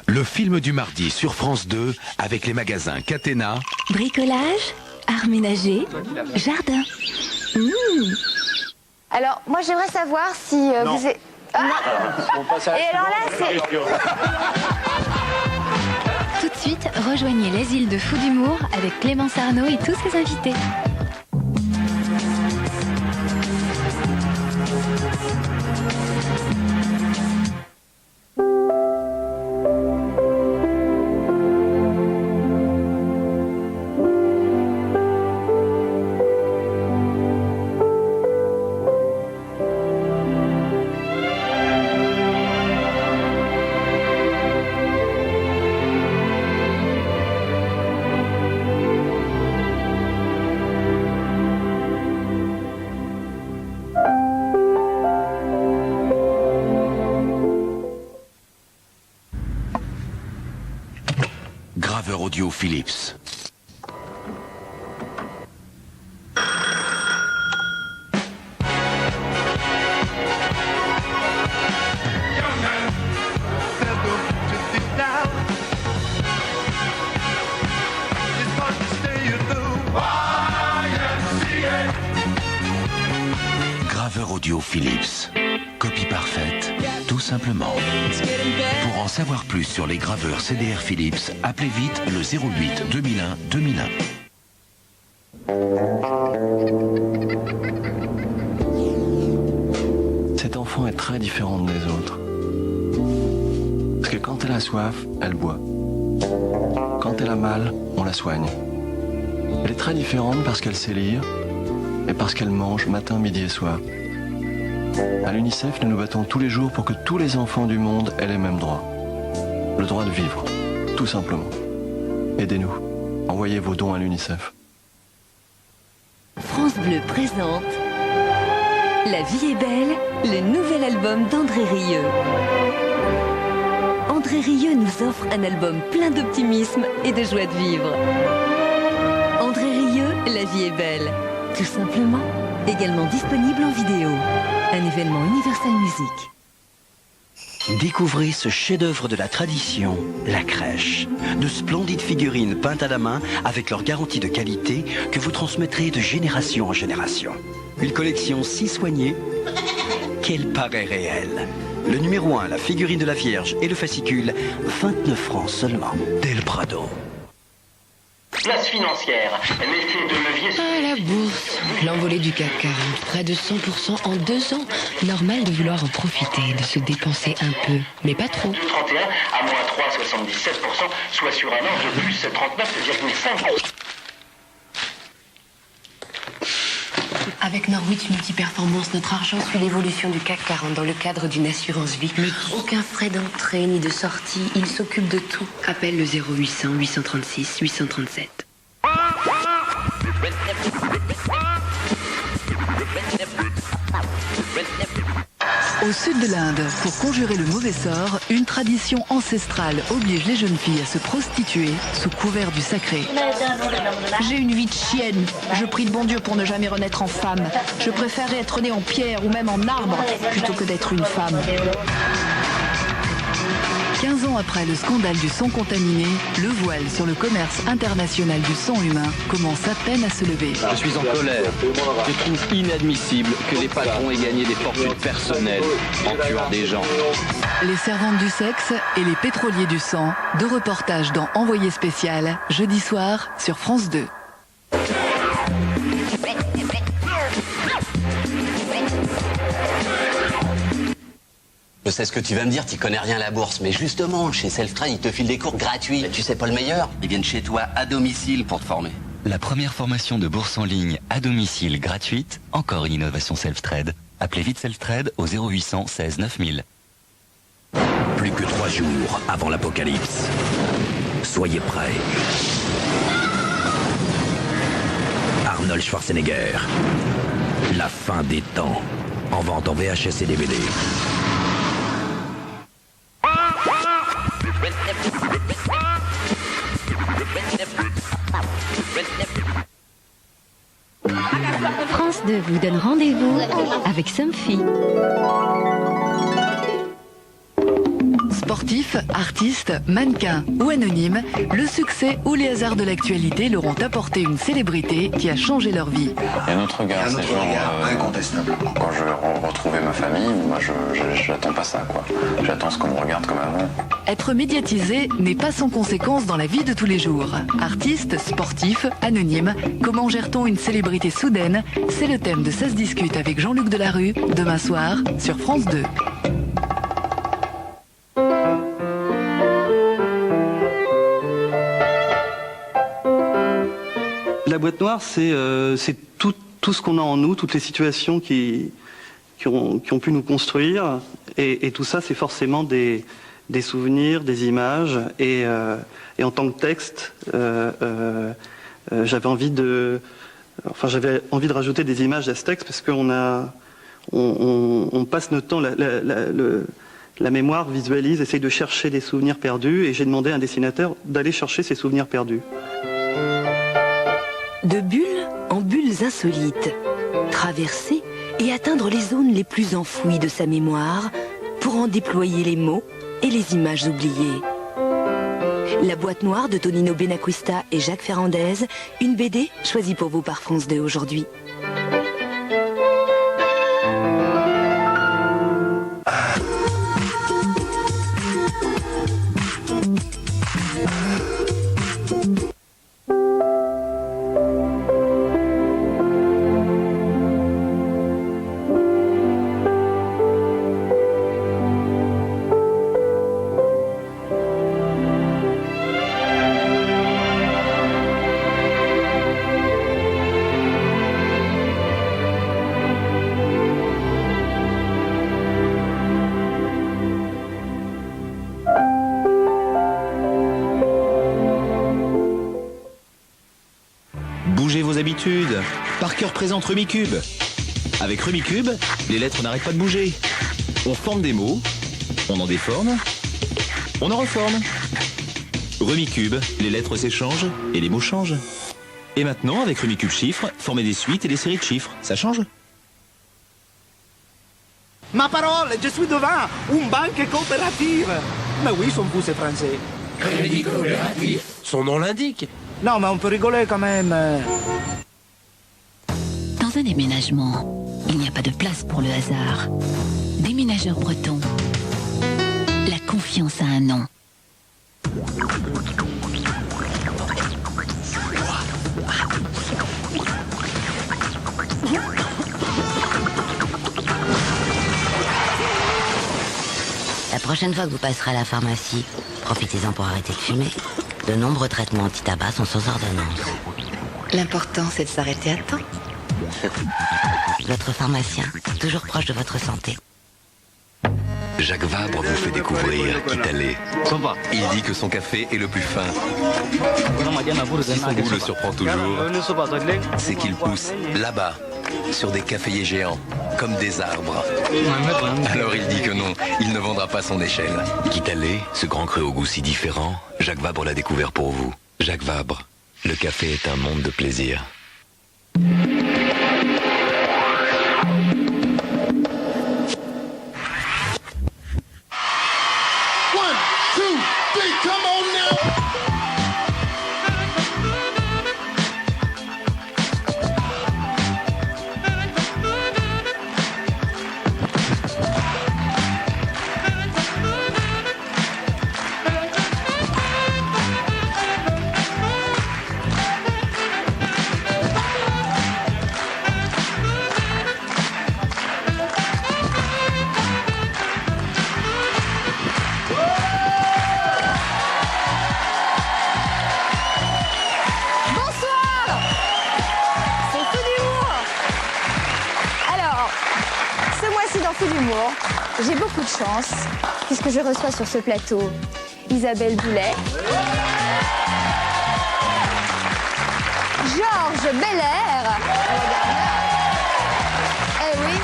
Le film du mardi sur France 2 avec les magasins Catena, bricolage, art ménager, jardin. Alors, moi, j'aimerais savoir si vous êtes... Et alors là, c'est... Tout de suite, rejoignez l'asile de Fous d'humour avec Clémence Arnaud et tous ses invités. graveur audio Philips. Graveur audio Philips. Copie parfaite, tout simplement. Pour en savoir plus sur les graveurs CDR Philips, appelez vite le 08 2001 2001. Cet enfant est très différente des autres. Parce que quand elle a soif, elle boit. Quand elle a mal, on la soigne. Elle est très différente parce qu'elle sait lire et parce qu'elle mange matin, midi et soir. À l'UNICEF, nous nous battons tous les jours pour que tous les enfants du monde aient les mêmes droits. Le droit de vivre, tout simplement. Aidez-nous. Envoyez vos dons à l'UNICEF. France Bleu présente La vie est belle, le nouvel album d'André Rieu. André Rieu nous offre un album plein d'optimisme et de joie de vivre. André Rieu, La vie est belle, tout simplement. Également disponible en vidéo. Un événement Universal Music. Découvrez ce chef-d'œuvre de la tradition, la crèche. De splendides figurines peintes à la main avec leur garantie de qualité que vous transmettrez de génération en génération. Une collection si soignée qu'elle paraît réelle. Le numéro 1, la figurine de la Vierge et le fascicule, 29 francs seulement. Del Prado. Place financière, l'effet de levier... Ah, la bourse, l'envolée du CAC 40, près de 100% en 2 ans. Normal de vouloir en profiter, de se dépenser un peu, mais pas trop. 2,31 à moins 3,77%, soit sur un an de plus 39,5%. Avec Norwich Multiperformance, notre argent suit l'évolution du CAC 40 dans le cadre d'une assurance vie. Aucun frais d'entrée ni de sortie, il s'occupe de tout. Appelle le 0800 836 837. Au sud de l'Inde, pour conjurer le mauvais sort, une tradition ancestrale oblige les jeunes filles à se prostituer sous couvert du sacré. J'ai une vie de chienne. Je prie le bon Dieu pour ne jamais renaître en femme. Je préférerais être née en pierre ou même en arbre plutôt que d'être une femme. 15 ans après le scandale du sang contaminé, le voile sur le commerce international du sang humain commence à peine à se lever. Je suis en colère. Je trouve inadmissible que les patrons aient gagné des fortunes personnelles en tuant des gens. Les servantes du sexe et les pétroliers du sang, deux reportages dans Envoyé spécial, jeudi soir sur France 2. Je sais ce que tu vas me dire, tu connais rien à la bourse, mais justement, chez Selftrade, ils te filent des cours gratuits. Tu sais pas le meilleur? Ils viennent chez toi à domicile pour te former. La première formation de bourse en ligne à domicile gratuite, encore une innovation Selftrade. Appelez vite Selftrade au 0800 16 9000. Plus que 3 jours avant l'apocalypse. Soyez prêts. Arnold Schwarzenegger. La fin des temps. En vente en VHS et DVD. France 2 vous donne rendez-vous avec Somfy. Sportifs, artistes, mannequins ou anonymes, le succès ou les hasards de l'actualité leur ont apporté une célébrité qui a changé leur vie. Il y a un autre regard, c'est genre incontestable. Quand je retrouvais ma famille, moi j'attends pas ça, quoi. J'attends ce qu'on me regarde comme avant. Être médiatisé n'est pas sans conséquences dans la vie de tous les jours. Artistes, sportifs, anonymes, comment gère-t-on une célébrité soudaine? C'est le thème de Ça se discute avec Jean-Luc Delarue, demain soir sur France 2. La boîte noire, c'est tout ce qu'on a en nous, toutes les situations qui ont pu nous construire. Et tout ça, c'est forcément des souvenirs, des images. Et en tant que texte, j'avais envie de rajouter des images à ce texte parce qu'on passe notre temps, la mémoire visualise, essaye de chercher des souvenirs perdus. Et j'ai demandé à un dessinateur d'aller chercher ces souvenirs perdus. De bulles en bulles insolites, traverser et atteindre les zones les plus enfouies de sa mémoire pour en déployer les mots et les images oubliées. La boîte noire de Tonino Benacquista et Jacques Ferrandez, une BD choisie pour vous par France 2 aujourd'hui. Bougez vos habitudes. Parker présente Rumicube. Avec Rumicube, les lettres n'arrêtent pas de bouger. On forme des mots, on en déforme, on en reforme. Rumicube, les lettres s'échangent et les mots changent. Et maintenant, avec Rumicube chiffres, former des suites et des séries de chiffres, ça change? Ma parole, je suis devant une banque coopérative. Mais oui, son pouce est français. Crédit coopératif, son nom l'indique. Non, mais on peut rigoler quand même. Dans un déménagement, il n'y a pas de place pour le hasard. Déménageurs bretons. La confiance a un nom. La prochaine fois que vous passerez à la pharmacie, profitez-en pour arrêter de fumer. De nombreux traitements anti-tabac sont sans ordonnance. L'important, c'est de s'arrêter à temps. Votre pharmacien, toujours proche de votre santé. Jacques Vabre vous fait découvrir Kitale. Il dit que son café est le plus fin. Si son goût le surprend toujours, c'est qu'il pousse là-bas, sur des caféiers géants, comme des arbres. Alors il dit que non, il ne vendra pas son échelle. Kitale, ce grand cru au goût si différent, Jacques Vabre l'a découvert pour vous. Jacques Vabre, le café est un monde de plaisir. J'ai beaucoup de chance, puisque je reçois sur ce plateau Isabelle Boulet, Georges Belair, eh oui,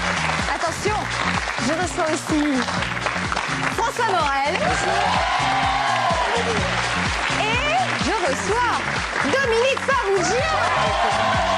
attention, je reçois aussi François Morel, et je reçois Dominique Farrugia.